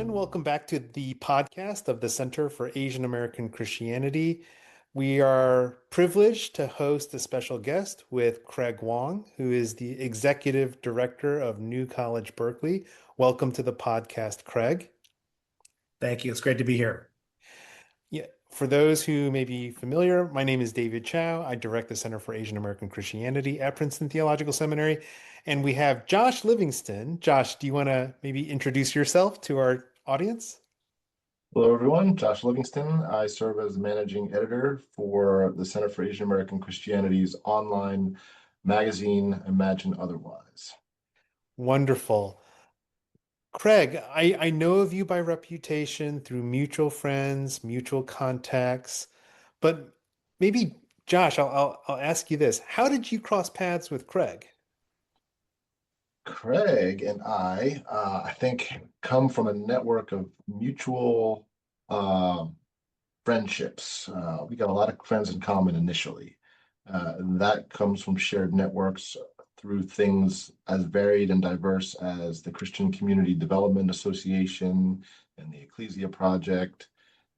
everyone. Welcome back to the podcast of the Center for Asian American Christianity. We are privileged to host a special guest with Craig Wong, who is the Executive Director of New College Berkeley. Welcome to the podcast, Craig. Thank you. It's great to be here. Yeah, for those who may be familiar, my name is David Chow. I direct the Center for Asian American Christianity at Princeton Theological Seminary. And we have Josh Livingston. Josh, do you want to maybe introduce yourself to our audience? Hello, everyone. Josh Livingston. I serve as the managing editor for the Center for Asian American Christianity's online magazine, Imagine Otherwise. Wonderful. Craig, I know of you by reputation through mutual friends, mutual contacts, but maybe Josh, I'll ask you this. How did you cross paths with Craig? Craig and I think, come from a network of mutual uh, friendships. We got a lot of friends in common initially. And that comes from shared networks through things as varied and diverse as the Christian Community Development Association and the Ecclesia Project.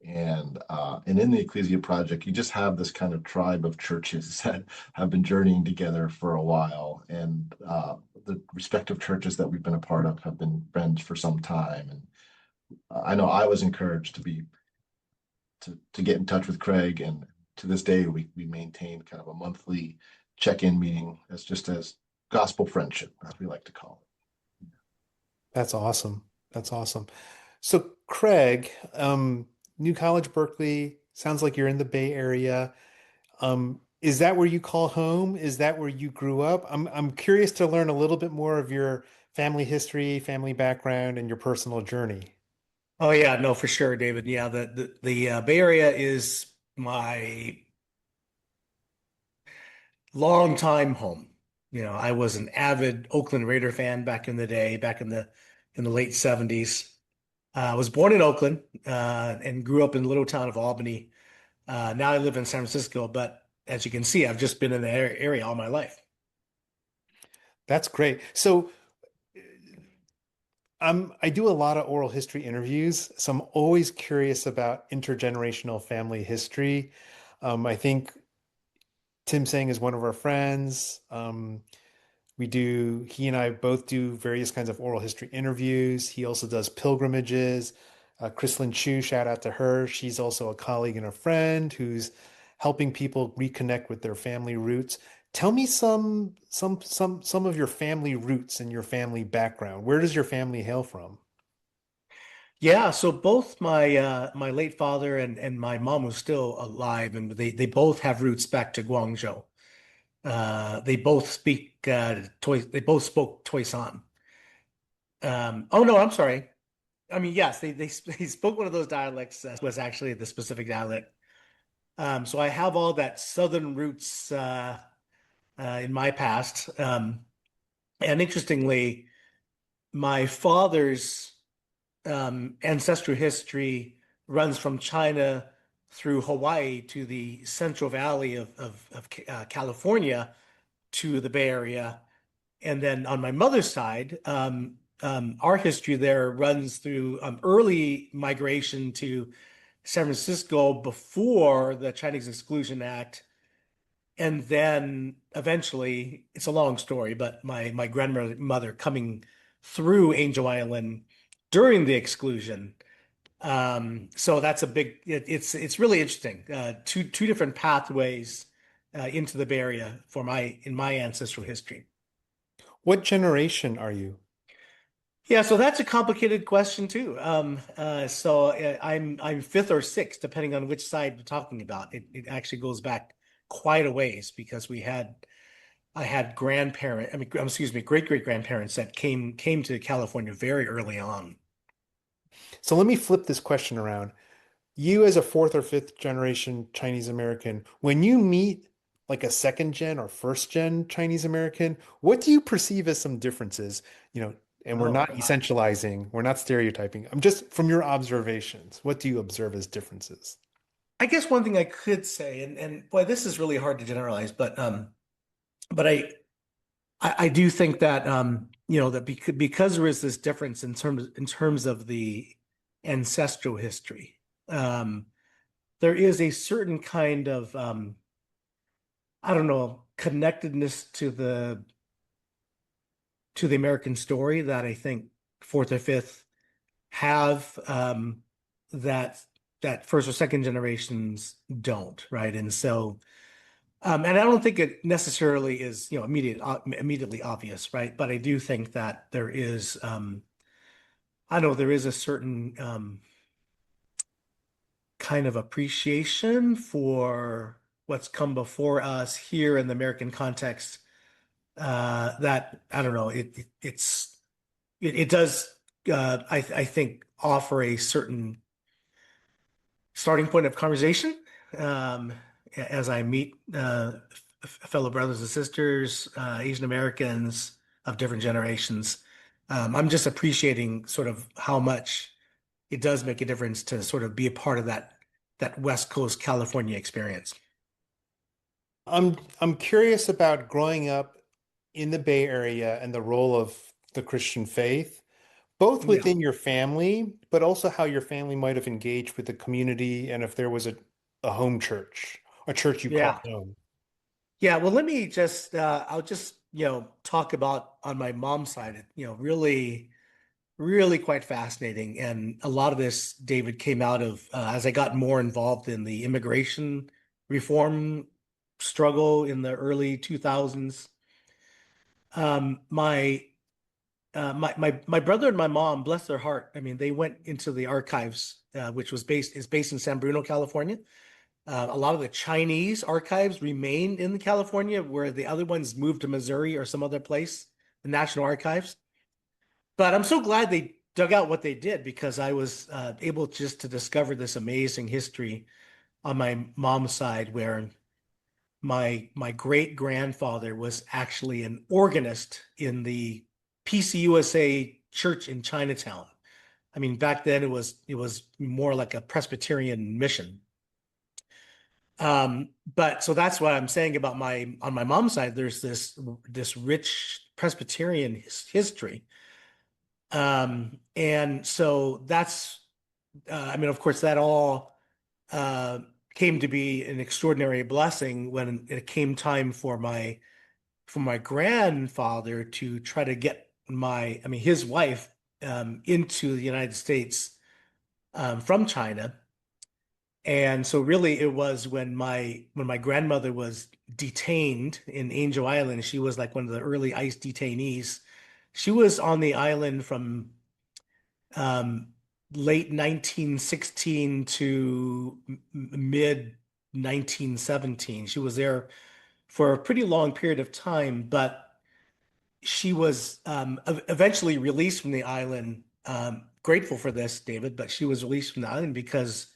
And in the Ecclesia Project, you just have this kind of tribe of churches that have been journeying together for a while. And the respective churches that we've been a part of have been friends for some time. And I know I was encouraged to get in touch with Craig, and to this day we maintain kind of a monthly check-in meeting as gospel friendship, as we like to call it. That's awesome. That's awesome. So, Craig, New College Berkeley, sounds like you're in the Bay Area. Is that where you call home? Is that where you grew up? I'm curious to learn a little bit more of your family history, family background, and your personal journey. Oh yeah, no, for sure, David. Yeah, the Bay Area is my longtime home. I was an avid Oakland Raider fan back in the day, back in the late 70s. I was born in Oakland and grew up in the little town of Albany. Now I live in San Francisco, but as you can see, I've just been in the area all my life. That's great. So, I do a lot of oral history interviews, so I'm always curious about intergenerational family history. I think Tim Sang is one of our friends. He and I both do various kinds of oral history interviews. He also does pilgrimages. Chrislyn Chu, shout out to her. She's also a colleague and a friend who's helping people reconnect with their family roots. Tell me some of your family roots and your family background. Where does your family hail from? Yeah, so both my late father and my mom was still alive, and they both have roots back to Guangzhou. They both spoke Toisan. Oh no, I'm sorry. I mean, yes, they spoke one of those dialects was actually the specific dialect. So I have all that southern roots in my past. And interestingly, my father's ancestral history runs from China through Hawaii to the Central Valley of California to the Bay Area. And then on my mother's side, our history there runs through early migration to San Francisco before the Chinese Exclusion Act. And then eventually, it's a long story, but my grandmother coming through Angel Island during the exclusion. So that's it's really interesting. Two different pathways into the Bay Area in my ancestral history. What generation are you? Yeah, so that's a complicated question too. I'm fifth or sixth, depending on which side we're talking about. It actually goes back quite a ways because I had excuse me, great great grandparents that came to California very early on. So let me flip this question around. You as a fourth or fifth generation Chinese American, when you meet like a second gen or first gen Chinese American, what do you perceive as some differences? You know, and we're Oh not God. essentializing, we're not stereotyping. I'm just from your observations, what do you observe as differences? I guess one thing I could say, and boy, this is really hard to generalize, but I do think that that because there is this difference in terms of the ancestral history. There is a certain kind of I don't know, connectedness to the American story that I think fourth or fifth have that first or second generations don't, right? And so and I don't think it necessarily is, immediately obvious, right? But I do think that there is I know there is a certain kind of appreciation for what's come before us here in the American context that I don't know it does I think offer a certain starting point of conversation um, as I meet fellow brothers and sisters, Asian Americans of different generations. I'm just appreciating sort of how much it does make a difference to sort of be a part of that West Coast California experience. I'm curious about growing up in the Bay Area and the role of the Christian faith, both Yeah. within your family, but also how your family might have engaged with the community and if there was a home church, a church you called Yeah. home. Yeah. Well, let me just, I'll just, talk about on my mom's side, really, really quite fascinating. And a lot of this, David, came out of as I got more involved in the immigration reform struggle in the early 2000s. My brother and my mom, bless their heart, I mean, they went into the archives, which is based in San Bruno, California. A lot of the Chinese archives remain in California, where the other ones moved to Missouri or some other place, the National Archives. But I'm so glad they dug out what they did because I was able just to discover this amazing history on my mom's side, where my great grandfather was actually an organist in the PCUSA church in Chinatown. I mean, back then it was more like a Presbyterian mission. But so that's what I'm saying about on my mom's side, there's this rich Presbyterian history. And so that's I mean, of course, that all uh came to be an extraordinary blessing when it came time for my grandfather to try to get I mean, his wife into the United States from China. And so really it was when my grandmother was detained in Angel Island, she was like one of the early ICE detainees. She was on the island from um, late 1916 to mid 1917. She was there for a pretty long period of time, but she was eventually released from the island. Grateful for this, David, but she was released from the island because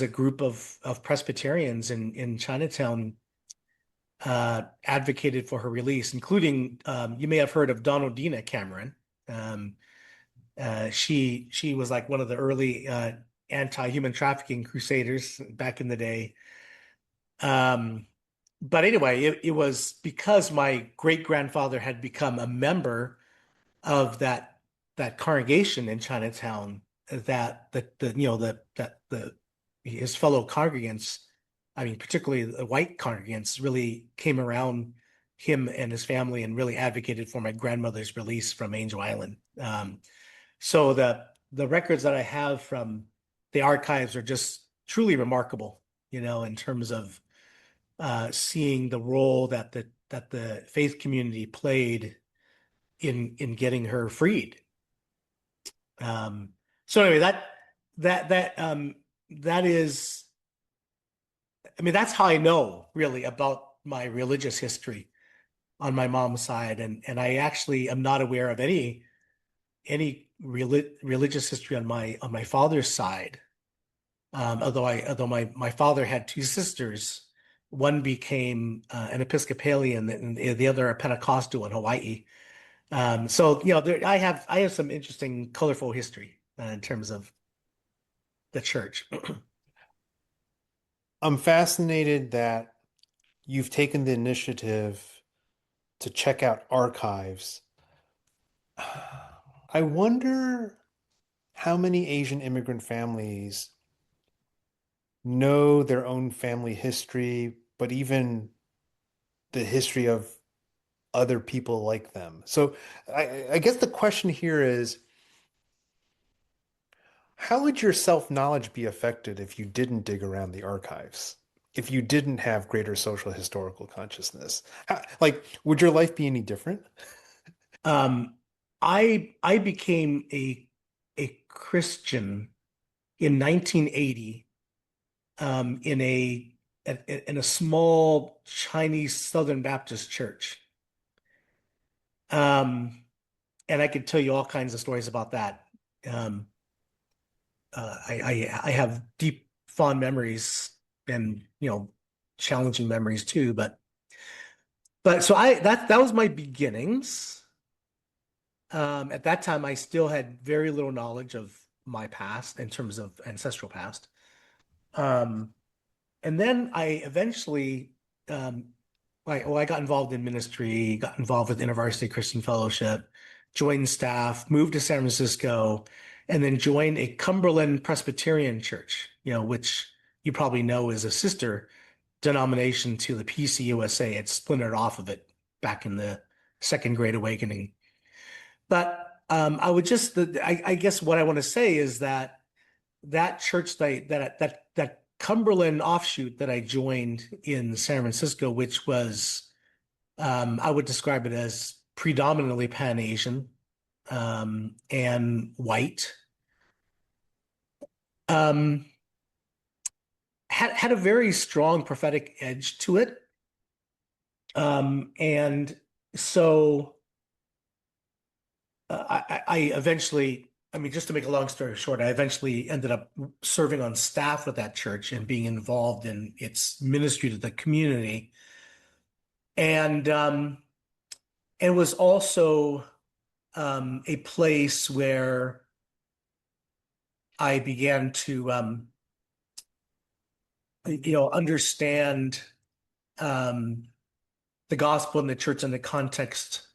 a group of Presbyterians in Chinatown advocated for her release, including you may have heard of Donaldina Cameron. Um, she was like one of the early anti-human trafficking crusaders back in the day. Um, but anyway, it was because my great grandfather had become a member of that congregation in Chinatown that the you know that the his fellow congregants, I mean, particularly the white congregants, really came around him and his family and really advocated for my grandmother's release from Angel Island. So the records that I have from the archives are just truly remarkable, in terms of seeing the role that the faith community played in getting her freed. Um, so anyway, that is, I mean, that's how I know really about my religious history on my mom's side, and I actually am not aware of any religious history on my father's side. Although my father had two sisters, one became an Episcopalian and the other a Pentecostal in Hawaii. So I have some interesting, colorful history in terms of the church. I'm fascinated that you've taken the initiative to check out archives. I wonder how many Asian immigrant families know their own family history, but even the history of other people like them. So I guess the question here is, how would your self-knowledge be affected if you didn't dig around the archives? If you didn't have greater social historical consciousness? Like, would your life be any different? Um, I became a Christian in 1980 in a small Chinese Southern Baptist church. Um, and I could tell you all kinds of stories about that. Um, I have deep fond memories and challenging memories too. But so that was my beginnings. At that time, I still had very little knowledge of my past in terms of ancestral past. Um, and then I eventually, I got involved in ministry, got involved with InterVarsity Christian Fellowship, joined staff, moved to San Francisco, and then joined a Cumberland Presbyterian church, which you probably know is a sister denomination to the PCUSA. It splintered off of it back in the Second Great Awakening. But I guess what I want to say is that that church that Cumberland offshoot that I joined in San Francisco, which was I would describe it as predominantly Pan-Asian and white, um, had a very strong prophetic edge to it, and so I eventually. I mean, just to make a long story short, I eventually ended up serving on staff with that church and being involved in its ministry to the community. And it was also a place where I began to, understand um, the gospel and the church in the context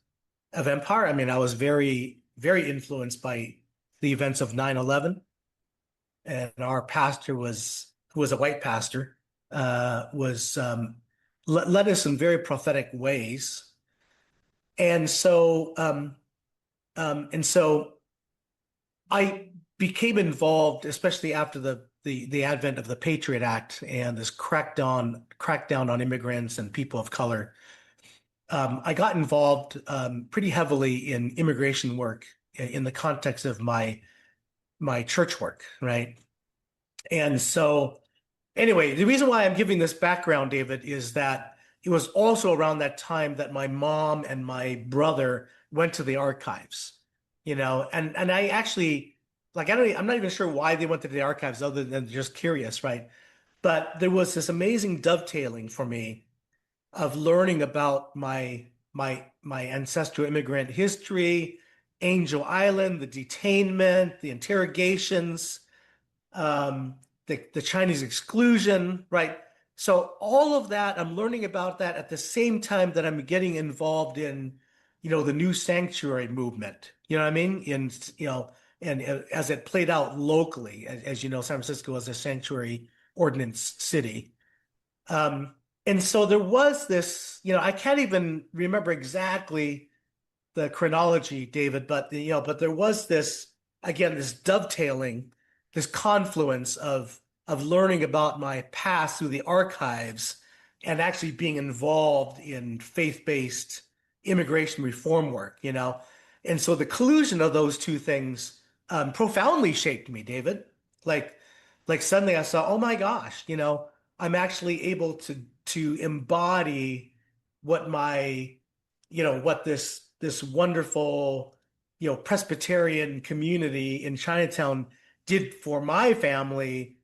of empire. I mean, I was very, very influenced by the events of 9/11, and our pastor who was a white pastor, was led us in very prophetic ways. And so, and so I became involved, especially after the advent of the Patriot Act and this crackdown on immigrants and people of color. I got involved pretty heavily in immigration work in the context of my church work, right? And so, anyway, the reason why I'm giving this background, David, is that it was also around that time that my mom and my brother went to the archives, and I actually, like, I'm not even sure why they went to the archives other than just curious, right? But there was this amazing dovetailing for me of learning about my ancestral immigrant history, Angel Island, the detainment, the interrogations, um, the Chinese exclusion, right? So all of that, I'm learning about that at the same time that I'm getting involved in, the new sanctuary movement. You know what I mean? And as it played out locally, as you know, San Francisco was a sanctuary ordinance city. Um, and so there was this, I can't even remember exactly the chronology, David, but there was this, again, this dovetailing, this confluence of learning about my past through the archives and actually being involved in faith-based immigration reform work. And so the collusion of those two things profoundly shaped me, David. Like, like suddenly I saw, oh my gosh, I'm actually able to embody what what this wonderful, Presbyterian community in Chinatown did for my family,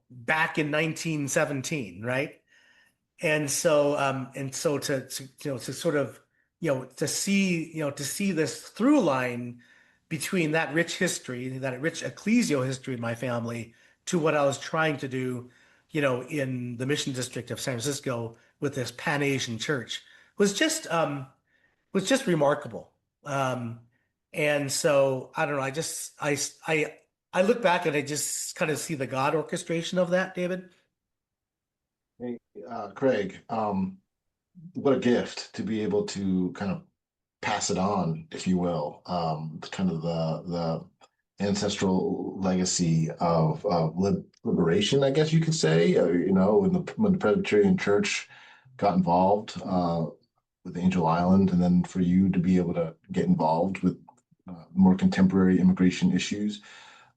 back in 1917, right? And so to sort of, to see this through line between that rich history, that rich ecclesial history in my family to what I was trying to do, in the Mission District of San Francisco with this Pan-Asian church was just remarkable. Um, And so I don't know. I look back and I just kind of see the God orchestration of that, David. Hey, Craig, what a gift to be able to kind of pass it on, if you will, kind of the ancestral legacy of liberation, I guess you could say. When the Presbyterian Church got involved with Angel Island, and then for you to be able to get involved with more contemporary immigration issues.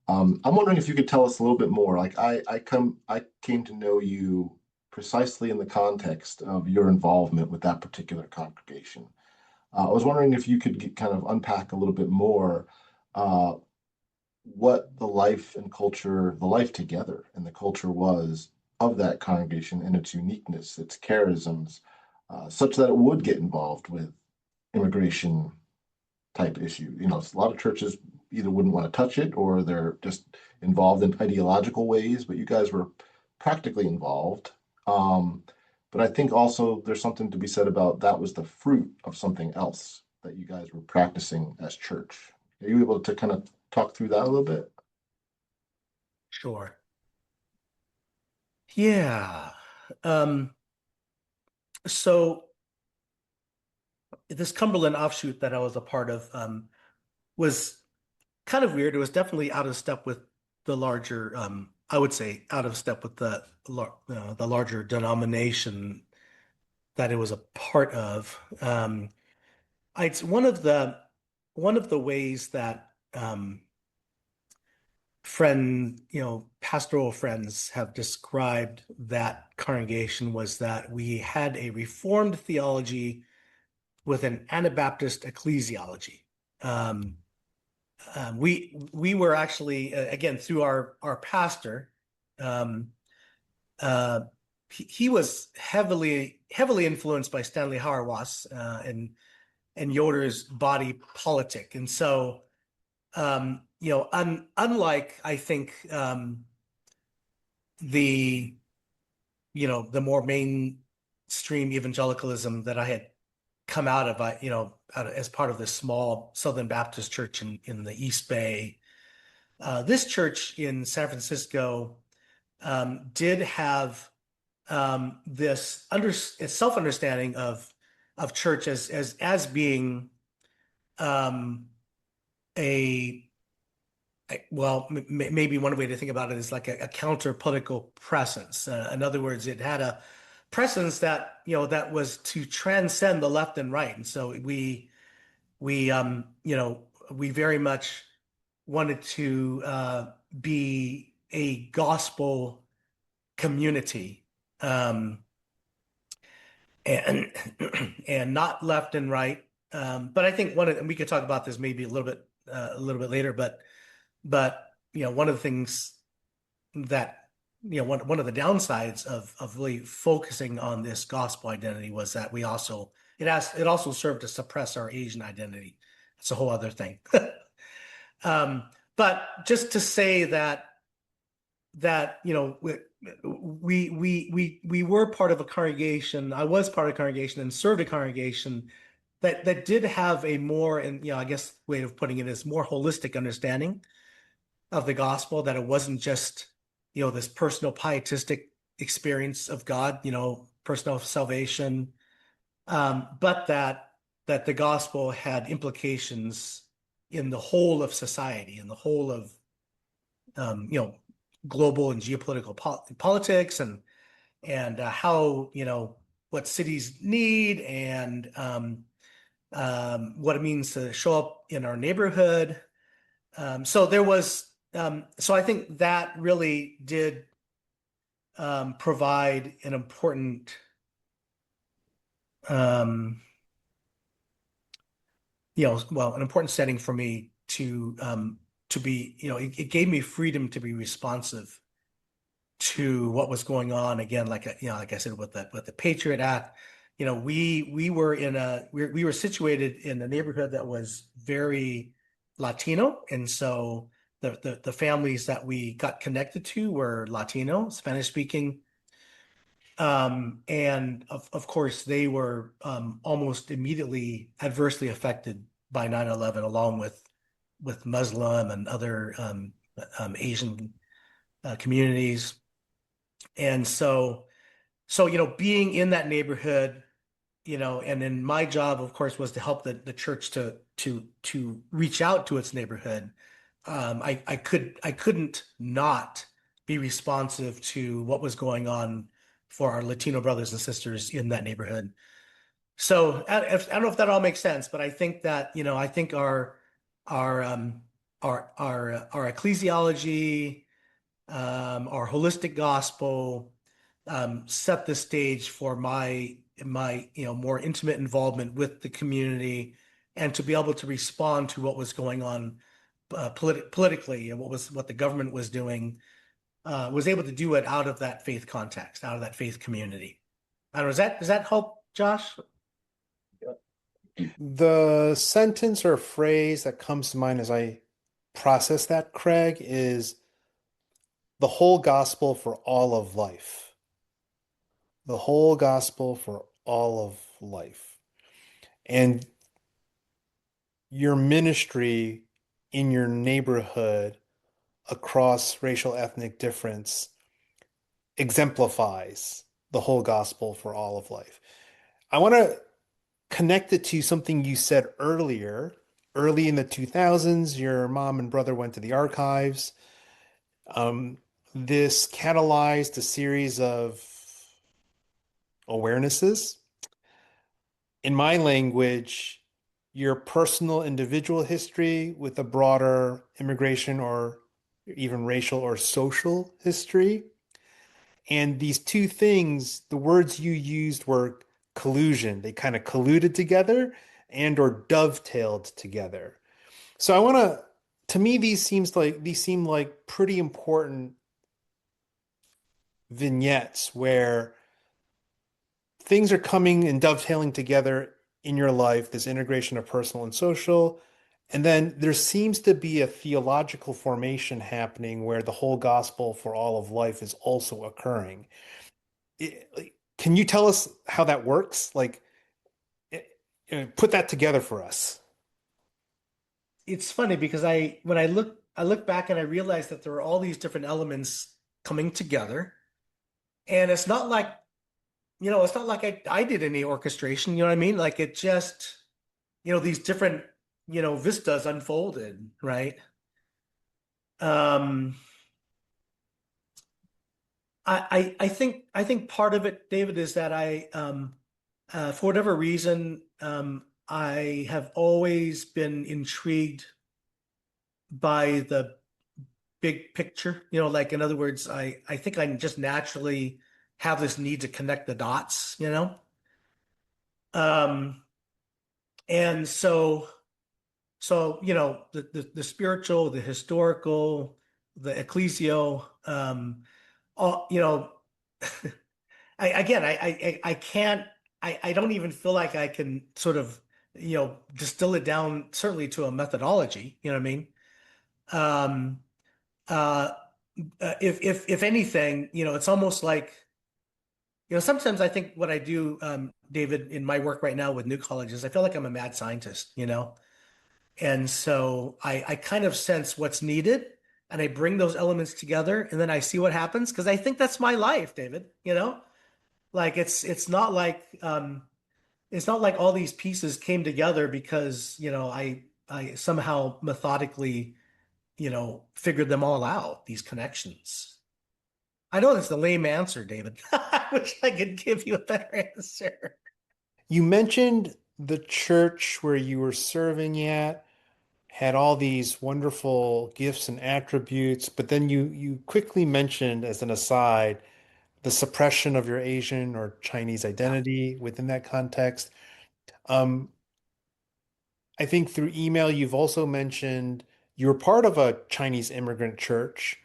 I'm wondering if you could tell us a little bit more. Like I came to know you precisely in the context of your involvement with that particular congregation. I was wondering if you could kind of unpack a little bit more uh, what the life and culture, the life together and the culture was of that congregation and its uniqueness, its charisms, such that it would get involved with immigration type issue. A lot of churches either wouldn't want to touch it or they're just involved in ideological ways, but you guys were practically involved. Um, but I think also there's something to be said about that was the fruit of something else that you guys were practicing as church. Are you able to kind of talk through that a little bit? Sure. Yeah. Um, so this Cumberland offshoot that I was a part of was kind of weird. It was definitely out of step with the larger, I would say, out of step with the larger denomination that it was a part of. It's one of the ways that pastoral friends have described that congregation was that we had a Reformed theology with an Anabaptist ecclesiology. Um, we were actually again through our pastor. Um, uh, he was heavily influenced by Stanley Hauerwas and Yoder's body politic, and so unlike I think the the more mainstream evangelicalism that I had come out of, as part of this small Southern Baptist church in the East Bay. This church in San Francisco did have this self-understanding of church as being um, a well, maybe one way to think about it is like a counter-political presence. In other words, it had a presence that that was to transcend the left and right, and so we very much wanted to be a gospel community, and and not left and right. But I think and we could talk about this maybe a little bit later, but one of the things that one of the downsides of really focusing on this gospel identity was that it also served to suppress our Asian identity. It's a whole other thing. um, but just to say that we were part of a congregation. I was part of a congregation and served a congregation that did have a more, and I guess way of putting it is more holistic understanding of the gospel, that it wasn't just this personal pietistic experience of God, personal salvation, but that the gospel had implications in the whole of society, in the whole of global and geopolitical politics, and how what cities need, and what it means to show up in our neighborhood. So there was so I think that really did provide an important an important setting for me to be, it gave me freedom to be responsive to what was going on. Again, like I said, with the Patriot Act, we were situated in a neighborhood that was very Latino, and so the families that we got connected to were Latino, Spanish speaking. And of course, they were almost immediately adversely affected by 9/11, along with Muslim and other Asian communities. And so being in that neighborhood, and then my job, of course, was to help the church to reach out to its neighborhood. I couldn't not be responsive to what was going on for our Latino brothers and sisters in that neighborhood. So I don't know if that all makes sense, but I think that, I think our our ecclesiology, our holistic gospel, set the stage for my more intimate involvement with the community, and to be able to respond to what was going on politically, and what the government was doing, was able to do it out of that faith context, out of that faith community. I don't know, does that help, Josh? The sentence or phrase that comes to mind as I process that, Craig, is the whole gospel for all of life. The whole gospel for all of life. And your ministry in your neighborhood across racial ethnic difference exemplifies the whole gospel for all of life. I want to connect it to something you said earlier. Early in the 2000s, your mom and brother went to the archives. Um, this catalyzed a series of awarenesses. In my language, your personal individual history with a broader immigration or even racial or social history. And these two things, the words you used were collusion. They kind of colluded together and or dovetailed together. So I want to me, these seem like pretty important vignettes where things are coming and dovetailing together in your life, this integration of personal and social. And then there seems to be a theological formation happening where the whole gospel for all of life is also occurring. Can you tell us how that works? Put that together for us. It's funny because when I look back and I realize that there are all these different elements coming together, and it's not like I did any orchestration, you know what I mean? Like it just, these different, vistas unfolded, right? Um, I think part of it, David, is that for whatever reason, I have always been intrigued by the big picture. Like in other words, I think I just naturally have this need to connect the dots. Um, and so the spiritual, the historical, the ecclesial, all, I can't, I don't even feel like I can sort of, distill it down certainly to a methodology, you know what I mean? Um, uh, if anything, it's almost like, sometimes I think what I do, David, in my work right now with new colleges, I feel like I'm a mad scientist. And so I kind of sense what's needed, and I bring those elements together, and then I see what happens, because I think that's my life, David. Like it's not like all these pieces came together because, I somehow methodically, figured them all out, these connections. I know that's the lame answer, David. I wish I could give you a better answer. You mentioned the church where you were serving at had all these wonderful gifts and attributes, but then you quickly mentioned as an aside the suppression of your Asian or Chinese Yeah. identity within that context. Um, I think through email you've also mentioned you were part of a Chinese immigrant church,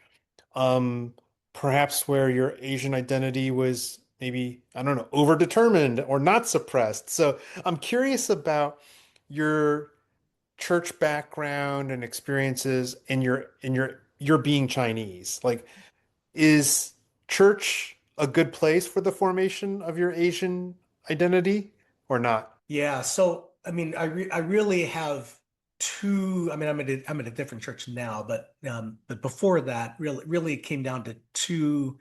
um, perhaps where your Asian identity was maybe, I don't know, overdetermined or not suppressed. So I'm curious about your church background and experiences in your being Chinese. Like, is church a good place for the formation of your Asian identity or not? Yeah. I really have two. I mean, I'm at a different church now, but before that, really it came down to two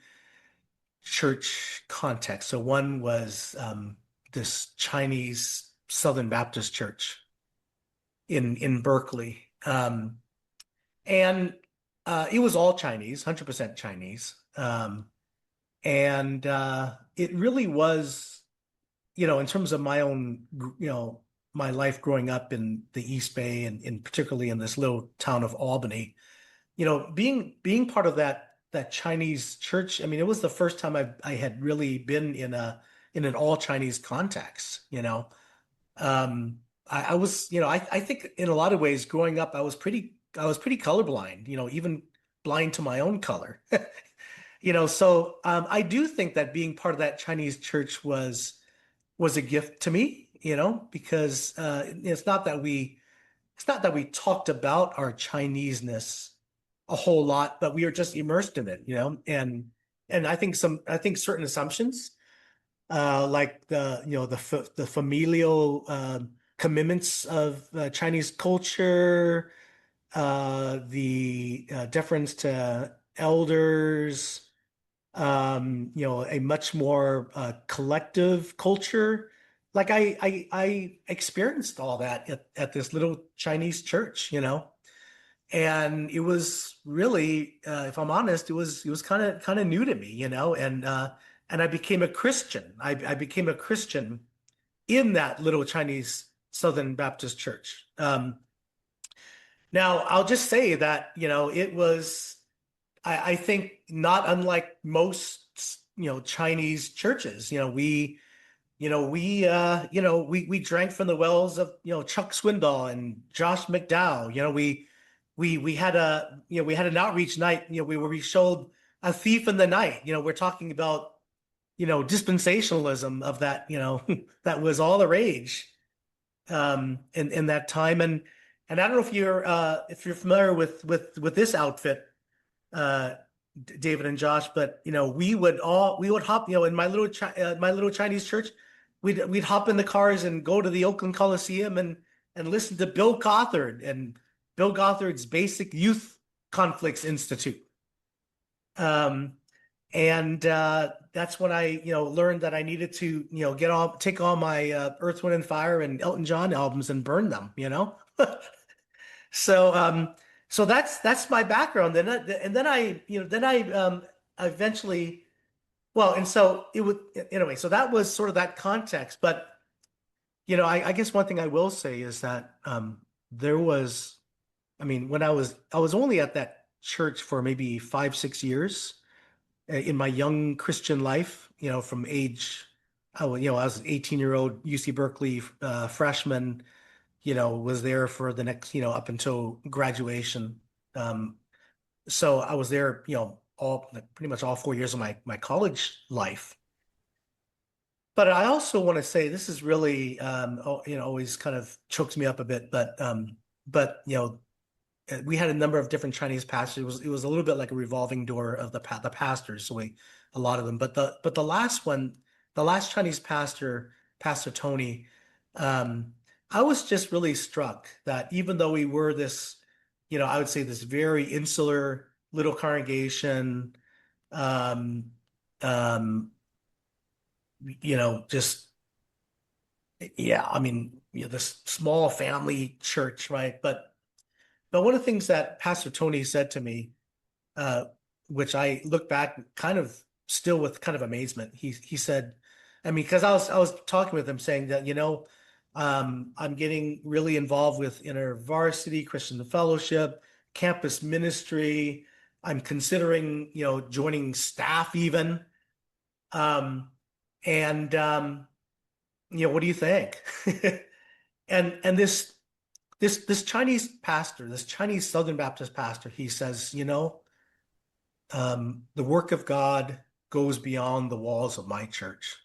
church contexts. So one was this Chinese Southern Baptist church in Berkeley, and it was all Chinese, 100% Chinese, and it really was, in terms of my own, my life growing up in the East Bay and particularly in this little town of Albany, being part of that Chinese church. I mean, it was the first time I had really been in an all Chinese context. I was, I think in a lot of ways growing up, I was pretty colorblind. Even blind to my own color. So I do think that being part of that Chinese church was a gift to me, because it's not that we talked about our Chineseness a whole lot, but we were just immersed in it, and I think certain assumptions, like the familial commitments of Chinese culture, the deference to elders, a much more collective culture. Like I experienced all that at this little Chinese church, and it was really, if I'm honest, it was kind of new to me, and I became a Christian. I became a Christian in that little Chinese Southern Baptist church. Now I'll just say that, it was, I think, not unlike most, Chinese churches. We drank from the wells of, Chuck Swindoll and Josh McDowell. We had an outreach night, where we showed A Thief in the Night. We're talking about, dispensationalism of that, that was all the rage in that time. And I don't know if you're familiar with this outfit, uh, David and Josh, but we would hop, in my little Chinese church, we'd hop in the cars and go to the Oakland Coliseum and listen to Bill Gothard and Bill Gothard's Basic Youth Conflicts Institute. Um, and that's when I, learned that I needed to, take all my Earth, Wind, and Fire and Elton John albums and burn them. So, so that's my background. And then I eventually, well, and so it would, anyway, so that was sort of that context. But, I guess one thing I will say is that there was, when I was only at that church for maybe 5, 6 years in my young Christian life, from age, I was an 18-year-old UC Berkeley freshman, was there for the next, up until graduation. Um, so I was there, all pretty much all 4 years of my college life. But I also want to say this is really, always kind of chokes me up a bit. But we had a number of different Chinese pastors. It was a little bit like a revolving door of the pastors. So a lot of them. But the last one, the last Chinese pastor, Pastor Tony, um, I was just really struck that even though we were this, I would say this very insular little congregation, um, um, just yeah, this small family church, right? But one of the things that Pastor Tony said to me, uh, which I look back kind of still with kind of amazement. He said, because I was talking with him saying that, I'm getting really involved with InterVarsity Christian Fellowship, campus ministry. I'm considering, joining staff even. Um, and what do you think? And this Chinese pastor, this Chinese Southern Baptist pastor, he says, the work of God goes beyond the walls of my church.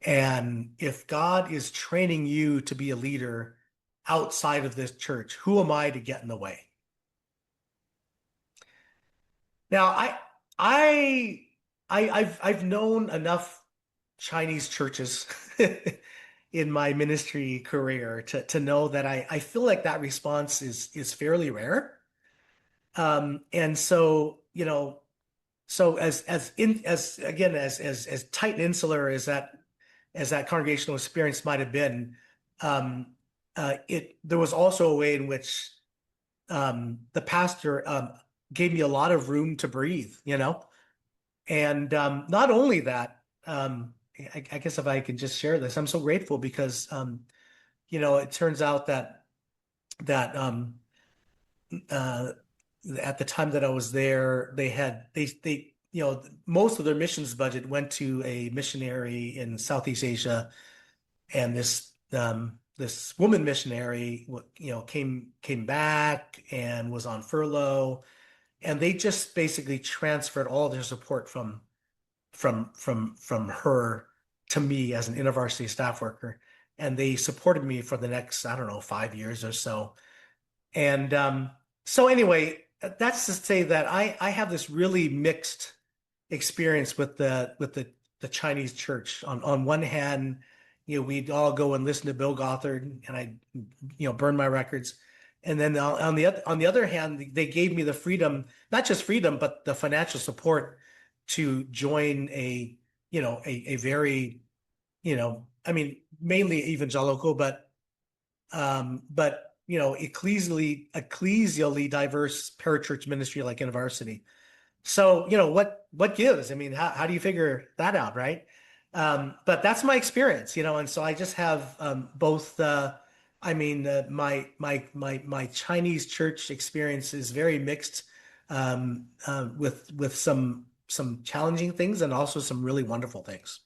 And if God is training you to be a leader outside of this church, who am I to get in the way? Now, I've known enough Chinese churches, in my ministry career to know that I feel like that response is fairly rare. And so, so as again as tight and insular as that congregational experience might have been, it there was also a way in which the pastor gave me a lot of room to breathe, and not only that, I guess if I could just share this, I'm so grateful because it turns out that uh, at the time that I was there, they most of their missions budget went to a missionary in Southeast Asia, and this woman missionary came back and was on furlough, and they just basically transferred all their support from her to me as an InterVarsity staff worker, and they supported me for the next, I don't know, 5 years or so. And so anyway, that's to say that I have this really mixed experience with the Chinese church. On one hand, we'd all go and listen to Bill Gothard, and I burn my records. And then on the other hand, they gave me the freedom, not just freedom, but the financial support to join a very, I mean, mainly evangelical, but ecclesially diverse parachurch ministry like InterVarsity. So, what gives? I mean, how do you figure that out, right? But that's my experience, and so I just have both. I mean, my Chinese church experience is very mixed, with some challenging things and also some really wonderful things.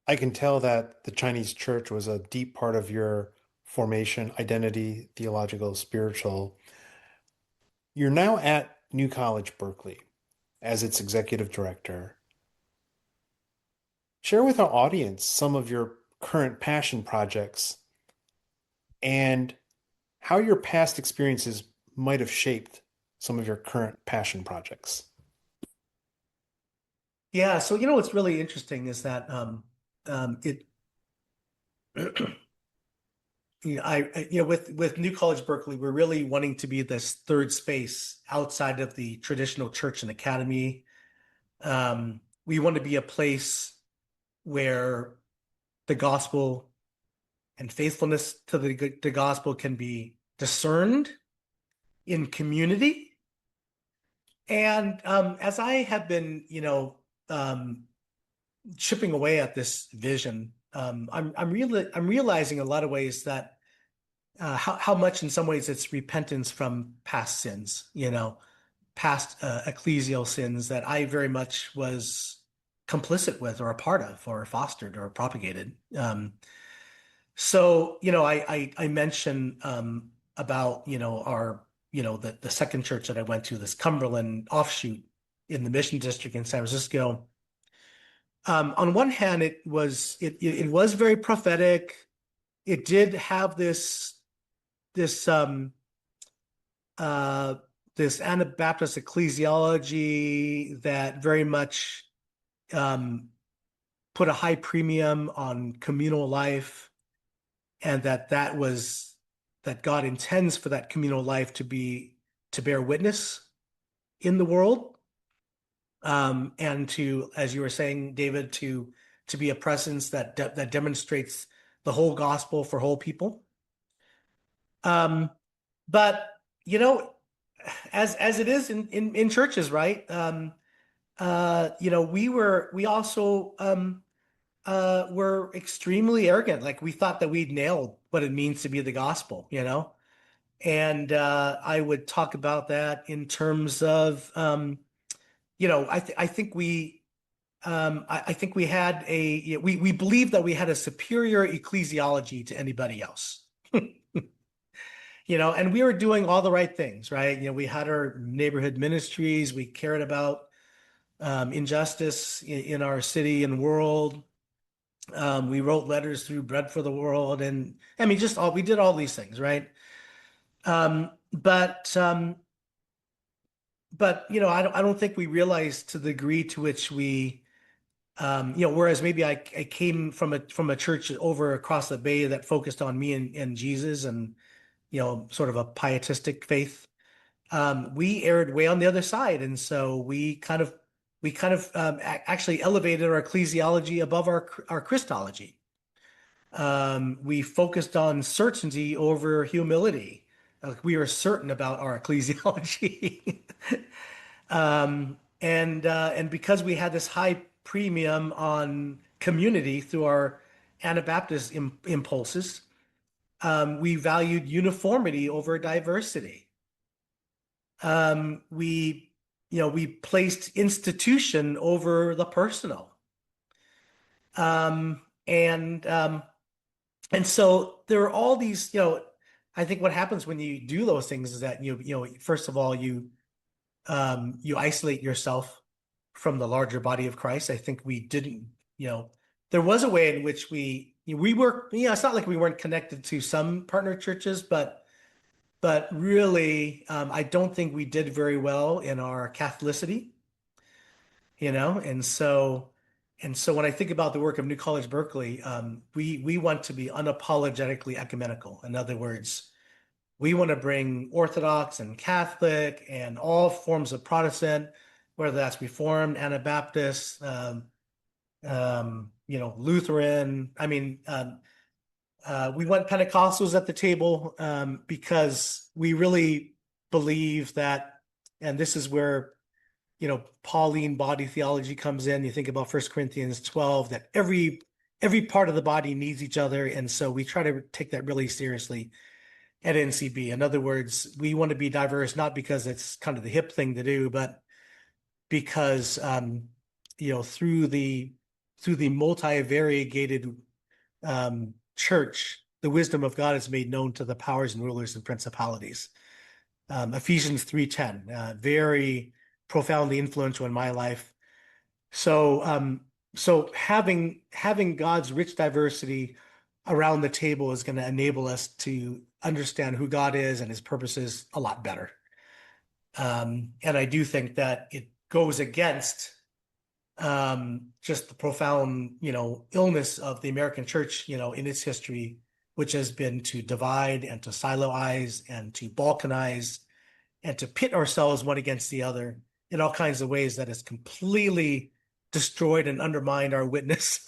I can tell that the Chinese church was a deep part of your formation, identity, theological, spiritual. You're now at New College, Berkeley, as its executive director. Share with our audience some of your current passion projects and how your past experiences might have shaped some of your current passion projects. Yeah, so what's really interesting is that it with New College Berkeley, we're really wanting to be this third space outside of the traditional church and academy. We want to be a place where the gospel and faithfulness to the gospel can be discerned in community. And as I have been, chipping away at this vision, I'm realizing in a lot of ways that how much in some ways it's repentance from past sins, past ecclesial sins that I very much was complicit with or a part of or fostered or propagated. So, I mentioned about, our, the second church that I went to, this Cumberland offshoot in the Mission District in San Francisco. On one hand, it was very prophetic. It did have this this Anabaptist ecclesiology that very much put a high premium on communal life, and that God intends for that communal life to bear witness in the world, and to, as you were saying, David, to be a presence that demonstrates the whole gospel for whole people. But as it is in churches, right? We also were extremely arrogant. Like we thought that we'd nailed what it means to be the gospel, And I would talk about that in terms of, I think we had we believed that we had a superior ecclesiology to anybody else. And we were doing all the right things, right? We had our neighborhood ministries. We cared about injustice in our city and world. We wrote letters through Bread for the World, and I mean, we did all these things, right? But I don't think we realized to the degree to which we Whereas maybe I came from a church over across the bay that focused on me and Jesus and, sort of a pietistic faith. We erred way on the other side. And so we kind of actually elevated our ecclesiology above our Christology. We focused on certainty over humility. Like we were certain about our ecclesiology. And because we had this high premium on community through our Anabaptist impulses, we valued uniformity over diversity. We placed institution over the personal. Um, and um, and so there are all these, I think what happens when you do those things is that first of all, you isolate yourself from the larger body of Christ. I think we didn't, there was a way in which we were, it's not like we weren't connected to some partner churches, but really, I don't think we did very well in our Catholicity, and so when I think about the work of New College Berkeley, we want to be unapologetically ecumenical. In other words, we want to bring Orthodox and Catholic and all forms of Protestant, whether that's Reformed, Anabaptist, Lutheran. I mean, we want Pentecostals at the table because we really believe that, and this is where, Pauline body theology comes in. You think about 1 Corinthians 12, that every part of the body needs each other. And so we try to take that really seriously at NCB. In other words, we want to be diverse, not because it's kind of the hip thing to do, but because through the multi-variegated church, the wisdom of God is made known to the powers and rulers and principalities. Ephesians 3:10, very profoundly influential in my life. So having God's rich diversity around the table is going to enable us to understand who God is and his purposes a lot better. And I do think that it goes against just the profound, illness of the American church, in its history, which has been to divide and to siloize and to balkanize and to pit ourselves one against the other in all kinds of ways that has completely destroyed and undermined our witness.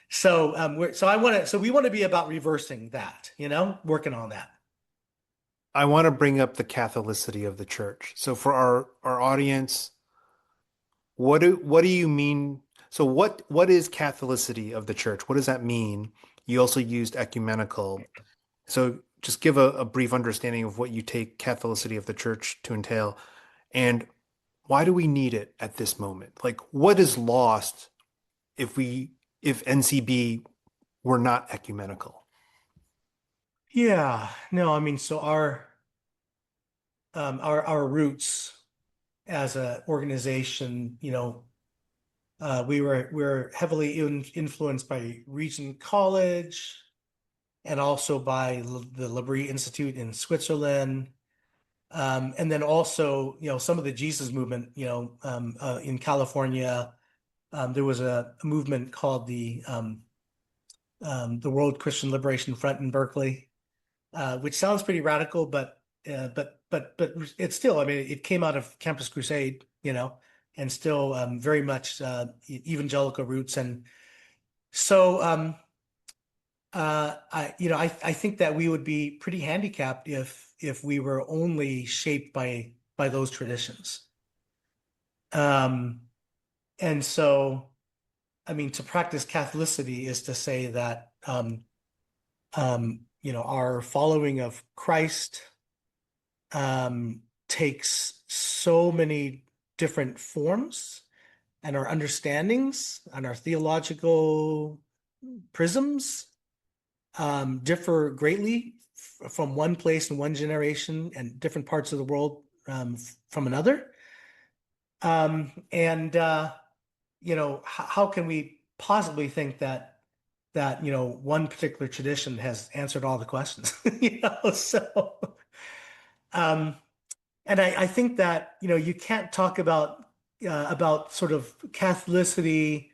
So we want to be about reversing that, working on that. I want to bring up the Catholicity of the church. So for our audience, what do you mean? So what is Catholicity of the church? What does that mean? You also used ecumenical. So just give a brief understanding of what you take Catholicity of the church to entail, and why do we need it at this moment? Like, what is lost if NCB were not ecumenical? Yeah, no, I mean, so our roots as an organization, we're heavily influenced by Regent College and also by the L'Abri Institute in Switzerland. And then also, some of the Jesus movement, in California, there was a movement called the World Christian Liberation Front in Berkeley, which sounds pretty radical, but it's still, I mean, it came out of Campus Crusade, and still very much evangelical roots. And so I think that we would be pretty handicapped if we were only shaped by those traditions. And so, I mean, to practice Catholicity is to say that our following of Christ takes so many different forms, and our understandings and our theological prisms differ greatly from one place and one generation and different parts of the world from another. How can we possibly think that one particular tradition has answered all the questions? So and I think that you can't talk about sort of Catholicity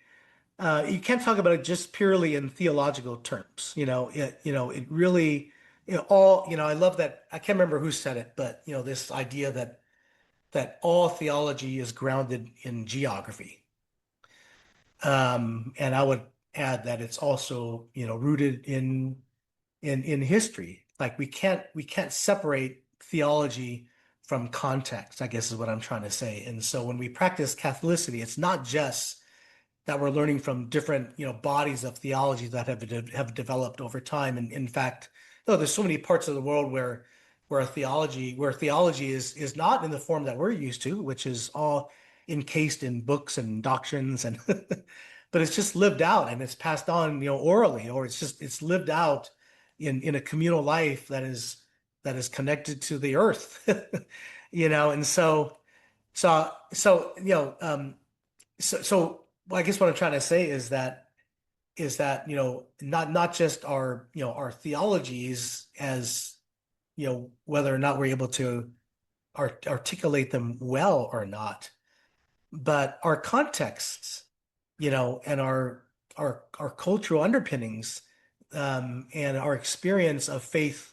You can't talk about it just purely in theological terms. It really, I love that. I can't remember who said it, but this idea that all theology is grounded in geography. And I would add that it's also, rooted in history. Like we can't separate theology from context, I guess is what I'm trying to say. And so when we practice Catholicity, it's not just that we're learning from different, bodies of theology that have developed over time. And in fact, there's so many parts of the world where theology is not in the form that we're used to, which is all encased in books and doctrines, and but it's just lived out and it's passed on, orally, or it's lived out in a communal life that is connected to the earth. And so I guess what I'm trying to say is that not just our theologies, as whether or not we're able to articulate them well or not, but our contexts, and our cultural underpinnings, and our experience of faith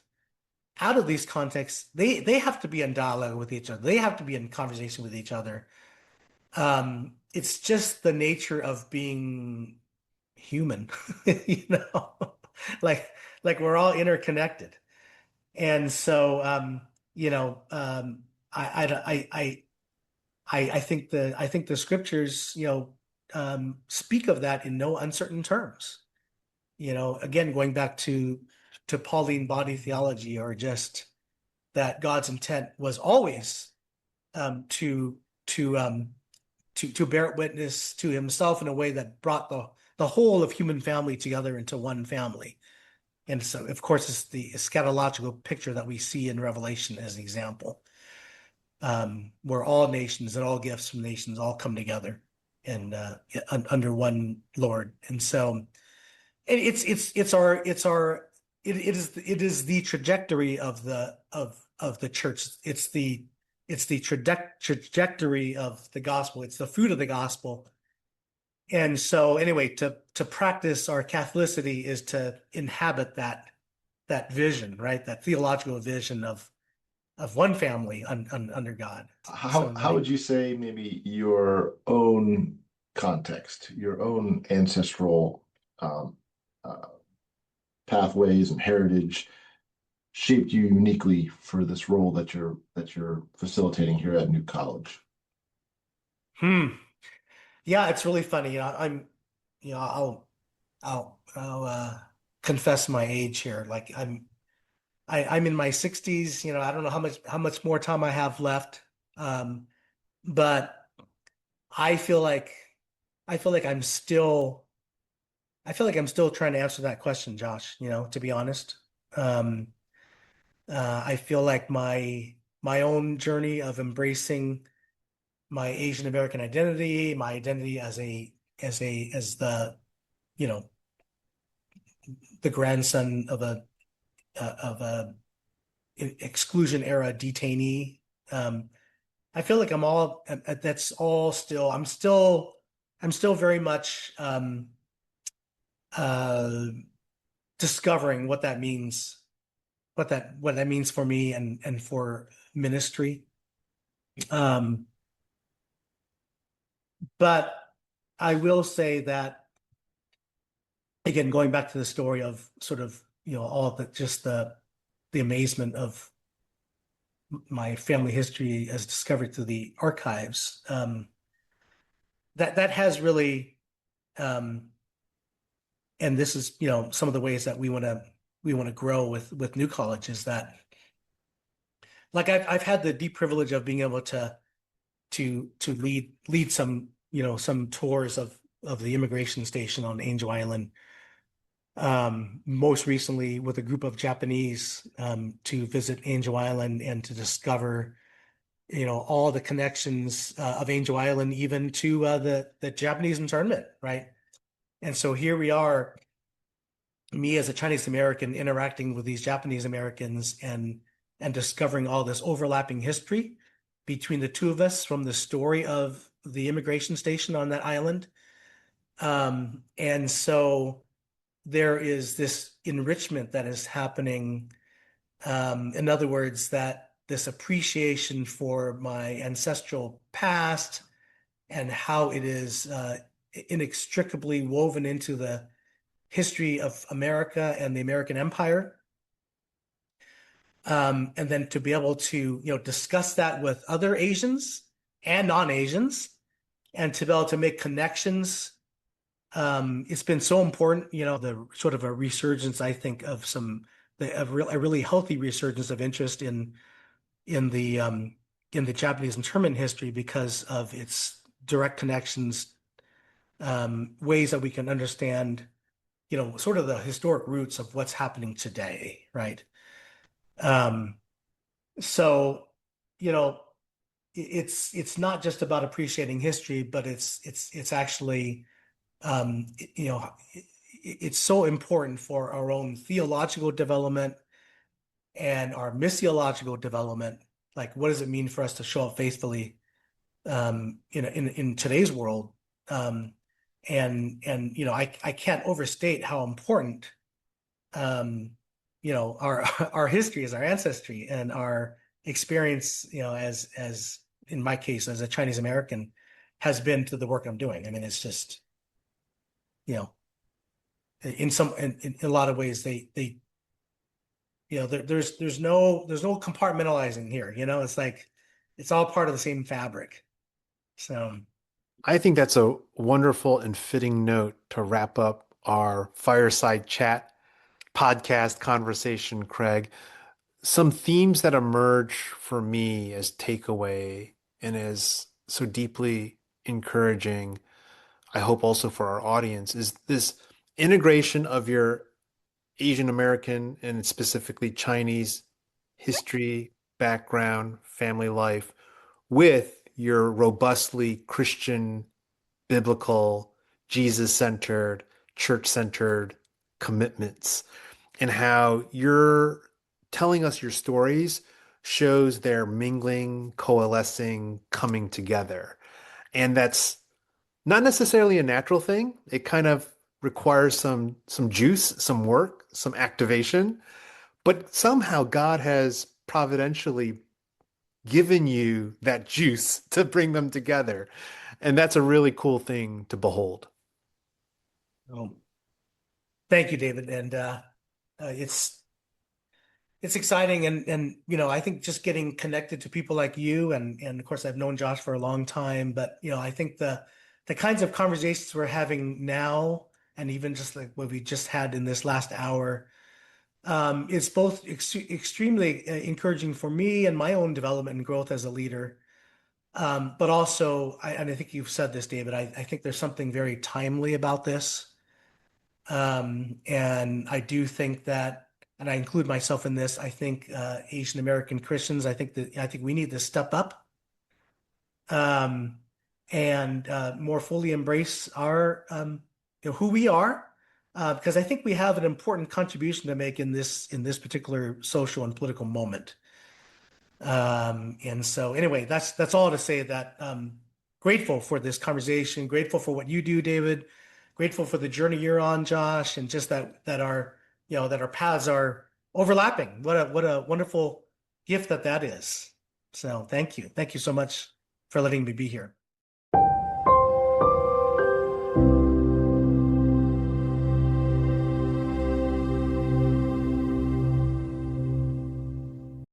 out of these contexts, they have to be in dialogue with each other. They have to be in conversation with each other. It's just the nature of being human, you know, like like we're all interconnected. And so, you know, I think the scriptures, speak of that in no uncertain terms. Again, going back to Pauline body theology, or just that God's intent was always, to to um, to bear witness to Himself in a way that brought the whole of human family together into one family. And so, of course, it's the eschatological picture that we see in Revelation as an example, where all nations and all gifts from nations all come together and under one Lord. And so it is the trajectory of the church. It's the trajectory of the gospel. It's the fruit of the gospel. And so anyway, to practice our Catholicity is to inhabit that vision, right? That theological vision of one family under God. How would you say maybe your own context, your own ancestral um, uh, pathways and heritage shaped you uniquely for this role that you're facilitating here at New College? Hmm. Yeah, it's really funny. I'll confess my age here. Like I'm in my 60s. I don't know how much more time I have left. Um, but I feel like I feel like I'm still I feel like I'm still trying to answer that question, Josh, to be honest. Um, I feel like my own journey of embracing my Asian American identity, my identity as you know, the grandson of a exclusion era detainee. I feel like that's all still, I'm still very much, uh, discovering what that means for me and for ministry. Um, but I will say that, again, going back to the story of sort of, all of the amazement of my family history as discovered through the archives, that has really, um, and this is, some of the ways that we want to grow with New College, is that, like, I've had the deep privilege of being able to lead some tours of the immigration station on Angel Island. Most recently with a group of Japanese, to visit Angel Island and to discover, all the connections, of Angel Island, even to the Japanese internment, right? And so here we are, me as a Chinese American interacting with these Japanese Americans, and discovering all this overlapping history between the two of us from the story of the immigration station on that island. And so there is this enrichment that is happening. In other words, that this appreciation for my ancestral past and how it is inextricably woven into the history of America and the American Empire. And then to be able to, discuss that with other Asians and non-Asians, and to be able to make connections. It's been so important, the sort of a resurgence, I think, of a really healthy resurgence of interest in the um, in the Japanese internment history because of its direct connections, ways that we can understand, sort of the historic roots of what's happening today, right? Um, so, you know, it's not just about appreciating history, but it's actually um, you know, it's so important for our own theological development and our missiological development. Like, what does it mean for us to show up faithfully in today's world? Um, and I can't overstate how important um, our our history is, our ancestry and our experience, as in my case as a Chinese American, has been to the work I'm doing. I mean, it's just, you know, in a lot of ways they there's no compartmentalizing here. It's like it's all part of the same fabric. So I think that's a wonderful and fitting note to wrap up our fireside chat podcast conversation, Craig. Some themes that emerge for me as takeaway and as so deeply encouraging, I hope also for our audience, is this integration of your Asian American and specifically Chinese history, background, family life with your robustly Christian, biblical, Jesus centered, church centered commitments, and how you're telling us your stories shows their mingling, coalescing, coming together. And that's not necessarily a natural thing. It kind of requires some juice, some work, some activation, but somehow God has providentially given you that juice to bring them together. And that's a really cool thing to behold. um, thank you, David. And it's exciting, and I think just getting connected to people like you, and of course I've known Josh for a long time, but I think the kinds of conversations we're having now, and even just like what we just had in this last hour, it's both extremely encouraging for me and my own development and growth as a leader. But also, and I think you've said this, David, I think there's something very timely about this. And I do think that, and I include myself in this, I think Asian American Christians, I think we need to step up, um, and more fully embrace our who we are, because I think we have an important contribution to make in this particular social and political moment. And so anyway, that's all to say that grateful for this conversation, grateful for what you do, David, grateful for the journey you're on, Josh, and just that our paths are overlapping. What a wonderful gift that is. So thank you so much for letting me be here.